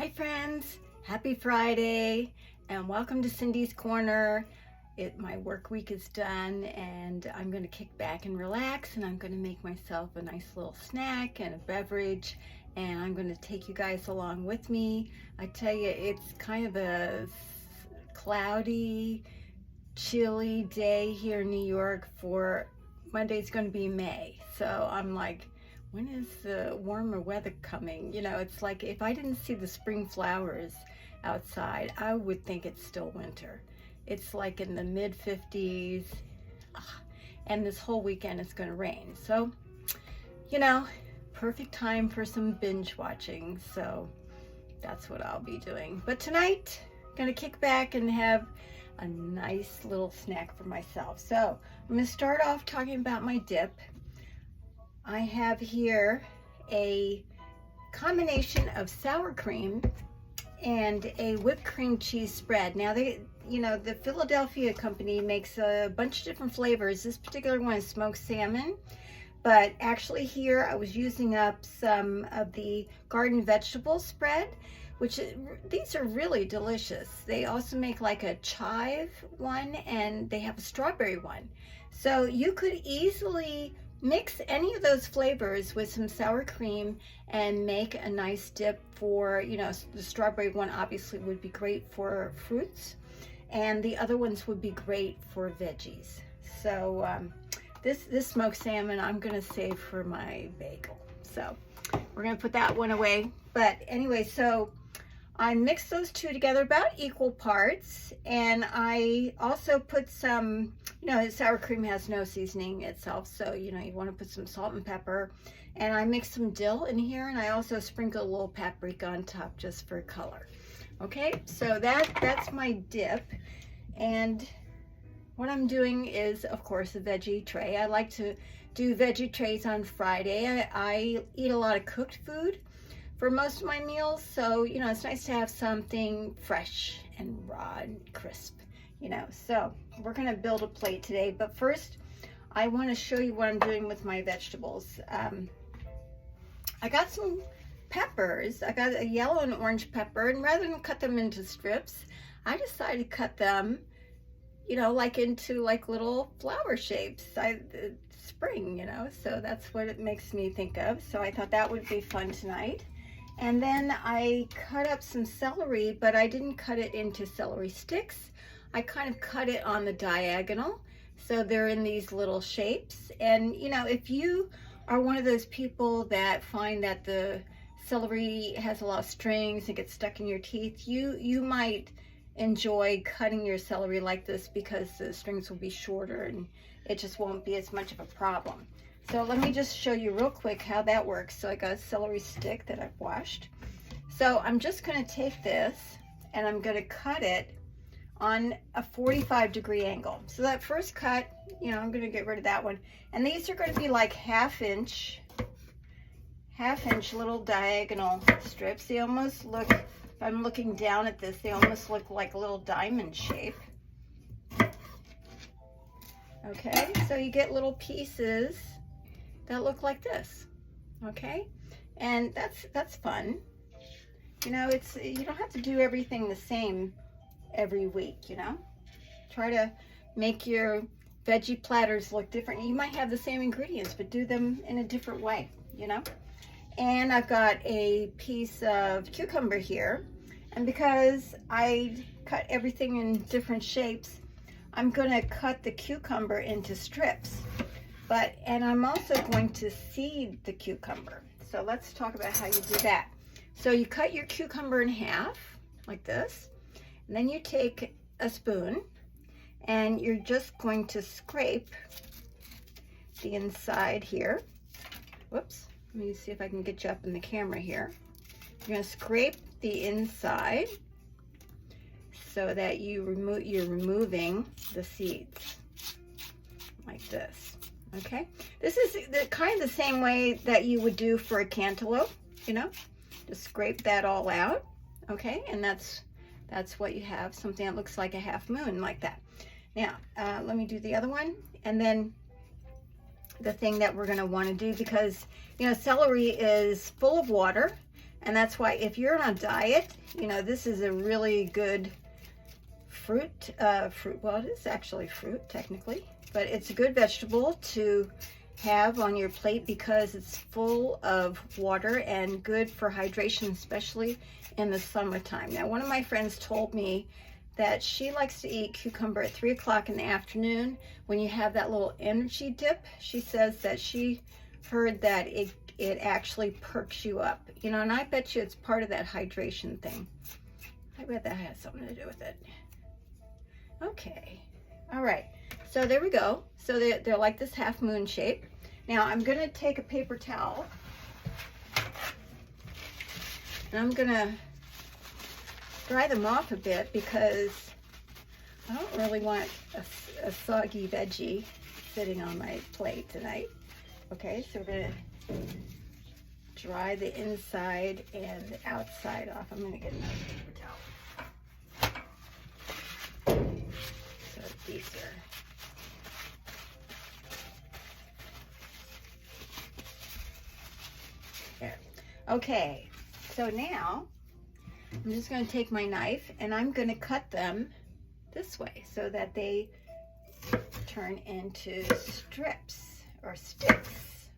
Hi friends, happy Friday and welcome to Cindy's Corner. My work week is done and I'm going to kick back and relax, and I'm going to make myself a nice little snack and a beverage, and I'm going to take you guys along with me. I tell you, it's kind of a cloudy, chilly day here in New York. For Monday's going to be May, so I'm like, when is the warmer weather coming? You know, it's like if I didn't see the spring flowers outside, I would think it's still winter. It's like in the mid 50s, and this whole weekend it's going to rain. So, you know, perfect time for some binge watching. So that's what I'll be doing. But tonight, I'm going to kick back and have a nice little snack for myself. So I'm going to start off talking about my dip. I have here a combination of sour cream and a whipped cream cheese spread. Now the Philadelphia company makes a bunch of different flavors. This particular one is smoked salmon, but actually here I was using up some of the garden vegetable spread, these are really delicious. They also make like a chive one, and they have a strawberry one. So you could easily mix any of those flavors with some sour cream and make a nice dip for, the strawberry one obviously would be great for fruits, and the other ones would be great for veggies. So this smoked salmon I'm gonna save for my bagel. So we're gonna put that one away. But anyway, so I mixed those two together about equal parts, and I also put some, sour cream has no seasoning itself, so you want to put some salt and pepper, and I mixed some dill in here, and I also sprinkled a little paprika on top just for color. Okay, so that's my dip, and what I'm doing is, of course, a veggie tray. I like to do veggie trays on Friday. I eat a lot of cooked food for most of my meals, so it's nice to have something fresh and raw and crisp, so we're going to build a plate today. But first I want to show you what I'm doing with my vegetables. I got some peppers. I got a yellow and orange pepper, and rather than cut them into strips, I decided to cut them into little flower shapes. Spring, so that's what it makes me think of. So I thought that would be fun tonight. And then I cut up some celery, but I didn't cut it into celery sticks. I kind of cut it on the diagonal, so they're in these little shapes. And if you are one of those people that find that the celery has a lot of strings and gets stuck in your teeth, you might enjoy cutting your celery like this, because the strings will be shorter and it just won't be as much of a problem. So let me just show you real quick how that works. So I got a celery stick that I've washed. So I'm just going to take this and I'm going to cut it on a 45-degree angle. So that first cut, I'm going to get rid of that one. And these are going to be like half-inch little diagonal strips. They almost look, if I'm looking down at this, they almost look like a little diamond shape. Okay, so you get little pieces that look like this. Okay, and that's fun. You don't have to do everything the same every week. Try to make your veggie platters look different. You might have the same ingredients, but do them in a different way. And I've got a piece of cucumber here, and because I cut everything in different shapes, I'm going to cut the cucumber into strips. And I'm also going to seed the cucumber. So let's talk about how you do that. So you cut your cucumber in half like this, and then you take a spoon and you're just going to scrape the inside here. Whoops, let me see if I can get you up in the camera here. You're going to scrape the inside so that you're removing the seeds like this. Okay, this is kind of the same way that you would do for a cantaloupe, just scrape that all out. Okay, and that's what you have, something that looks like a half moon like that. Now let me do the other one, and then the thing that we're going to want to do, because celery is full of water, And that's why if you're on a diet, you know, this is a really good fruit, well, it is actually fruit technically, but it's a good vegetable to have on your plate because it's full of water and good for hydration, especially in the summertime. Now, one of my friends told me that she likes to eat cucumber at 3 o'clock in the afternoon when you have that little energy dip. She says that she heard that it actually perks you up, you know, and I bet you it's part of that hydration thing. I bet that has something to do with it. Okay, all right, so there we go. So they're like this half moon shape. Now I'm gonna take a paper towel and I'm gonna dry them off a bit because I don't really want a soggy veggie sitting on my plate tonight. Okay, so we're gonna dry the inside and the outside off. I'm gonna get another paper towel. So these are there. Okay, so now I'm just going to take my knife and I'm going to cut them this way so that they turn into strips or sticks.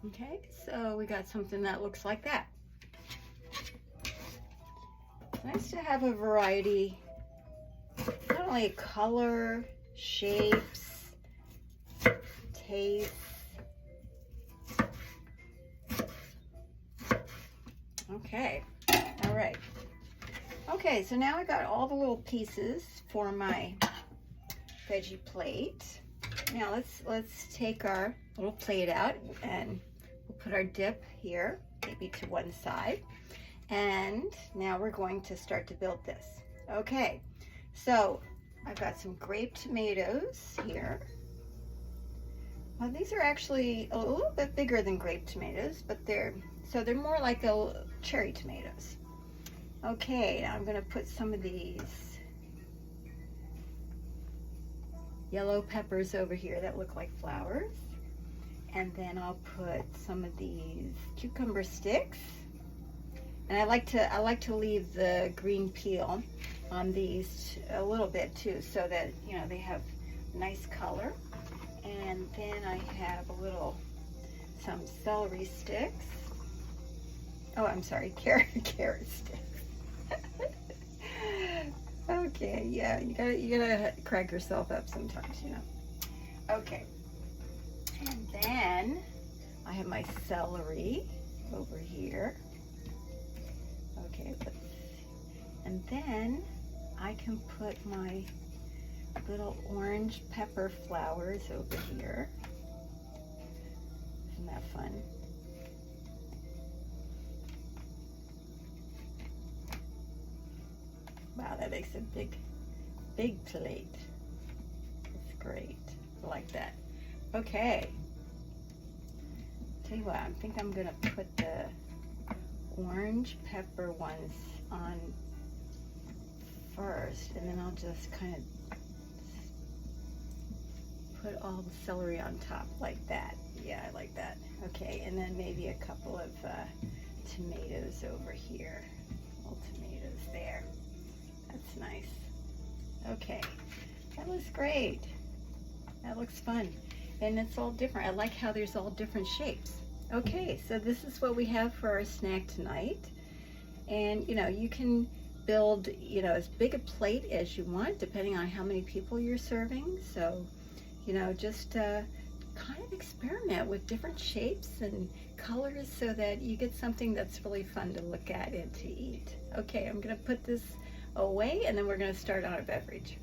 Okay, so we got something that looks like that. It's nice to have a variety, not only color, shapes, taste. Okay, all right. Okay, so now I got all the little pieces for my veggie plate. Now let's take our little plate out and we'll put our dip here, maybe to one side. And now we're going to start to build this. Okay, so I've got some grape tomatoes here. Well, these are actually a little bit bigger than grape tomatoes, but they're more like the cherry tomatoes. Okay, now I'm gonna put some of these yellow peppers over here that look like flowers. And then I'll put some of these cucumber sticks. And I like to leave the green peel on these a little bit too, so that, you know, they have nice color. And then I have some celery sticks. Oh, I'm sorry, carrot sticks. Okay, yeah, you gotta crack yourself up sometimes, you know. Okay, and then I have my celery over here. Okay, and then I can put my little orange pepper flowers over here. Isn't that fun? Wow, that makes a big plate. It's great. I like that. Okay. Tell you what, I think I'm gonna put the orange pepper ones on first, and then I'll just kind of put all the celery on top like that. Yeah, I like that. Okay, and then maybe a couple of tomatoes over here. Little tomatoes there. That's nice. Okay, that looks great. That looks fun. And it's all different. I like how there's all different shapes. Okay, so this is what we have for our snack tonight. And, you know, you can build, you know, as big a plate as you want, depending on how many people you're serving. So, you know, just kind of experiment with different shapes and colors so that you get something that's really fun to look at and to eat. Okay, I'm going to put this away and then we're going to start on our beverage.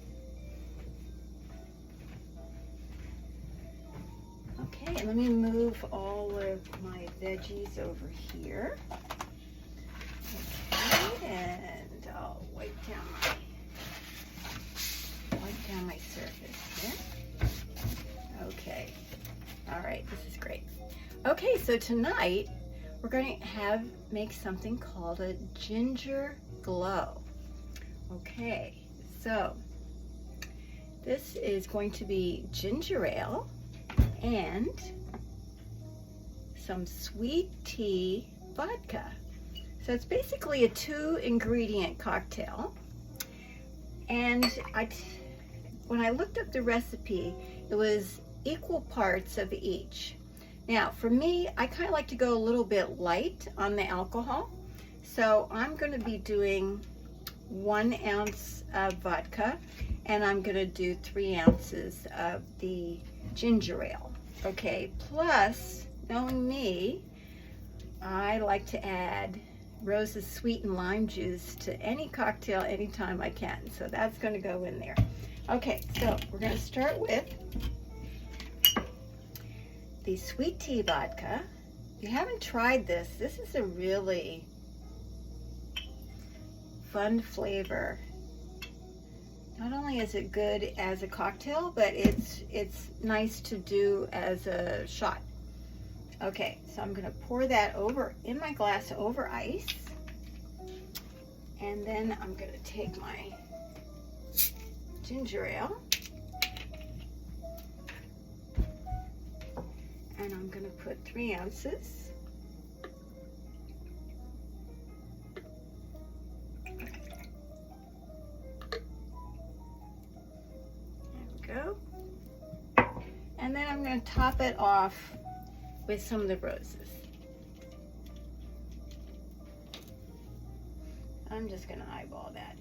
Okay, and let me move all of my veggies over here. Okay, and I'll wipe down my surface here. Okay, all right, this is great. Okay, so tonight we're going to make something called a ginger glow. Okay, so This is going to be ginger ale and some sweet tea vodka. So it's basically a 2-ingredient cocktail. And when I looked up the recipe, it was equal parts of each. Now, for me, I kind of like to go a little bit light on the alcohol. So I'm going to be doing 1 ounce of vodka, and I'm going to do 3 ounces of the ginger ale. Okay, plus, knowing me, I like to add Rose's sweetened lime juice to any cocktail anytime I can. So that's going to go in there. Okay, so we're going to start with the sweet tea vodka. If you haven't tried this, this is a really fun flavor. Not only is it good as a cocktail, but it's nice to do as a shot. Okay, so I'm gonna pour that over in my glass over ice. And then I'm gonna take my ginger ale. And I'm gonna put 3 ounces. There we go. And then I'm gonna top it off with some of the roses. I'm just gonna eyeball that.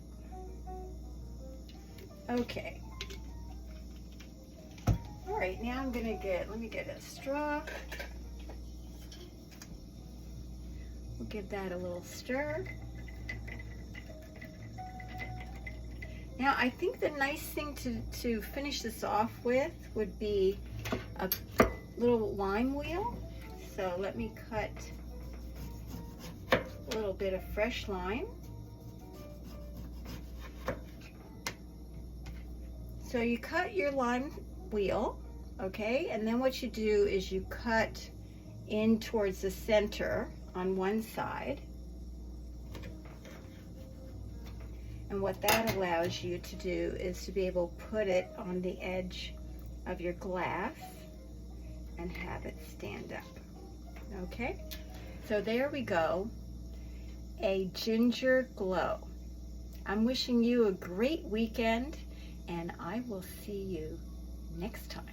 Okay. All right, now I'm gonna let me get a straw. We'll give that a little stir. Now, I think the nice thing to finish this off with would be a little lime wheel. So let me cut a little bit of fresh lime. So you cut your lime wheel, okay, and then what you do is you cut in towards the center on one side. And what that allows you to do is to be able to put it on the edge of your glass and have it stand up. Okay, so there we go, a ginger glow. I'm wishing you a great weekend, and I will see you next time.